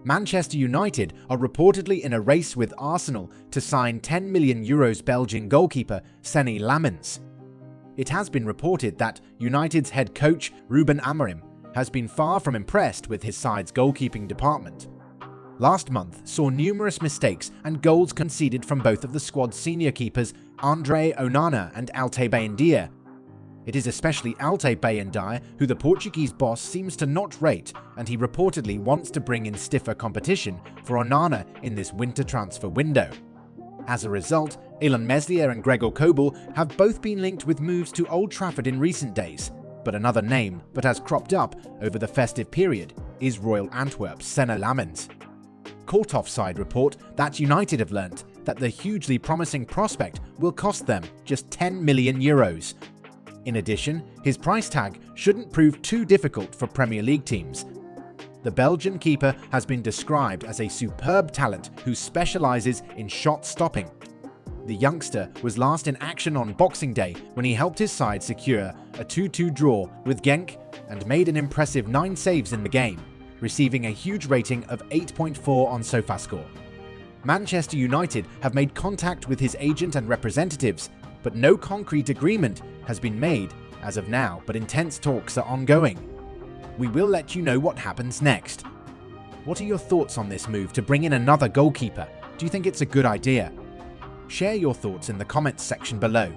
Manchester United are reportedly in a race with Arsenal to sign €10 million Belgian goalkeeper Senne Lammens. It has been reported that United's head coach Ruben Amorim has been far from impressed with his side's goalkeeping department. Last month saw numerous mistakes and goals conceded from both of the squad's senior keepers Onana and Altay Baynidir. It is especially Altay Baynidir who the Portuguese boss seems to not rate, and he reportedly wants to bring in stiffer competition for Onana in this winter transfer window. As a result, Illan Meslier and Gregor Kobel have both been linked with moves to Old Trafford in recent days, but another name that has cropped up over the festive period is Royal Antwerp's Senne Lammens. Caught Offside report that United have learnt that the hugely promising prospect will cost them just €10 million. In addition, his price tag shouldn't prove too difficult for Premier League teams. The Belgian keeper has been described as a superb talent who specialises in shot stopping. The youngster was last in action on Boxing Day when he helped his side secure a 2-2 draw with Genk and made an impressive 9 saves in the game, receiving a huge rating of 8.4 on SofaScore. Manchester United have made contact with his agent and representatives, but no concrete agreement has been made as of now, but intense talks are ongoing. We will let you know what happens next. What are your thoughts on this move to bring in another goalkeeper? Do you think it's a good idea? Share your thoughts in the comments section below.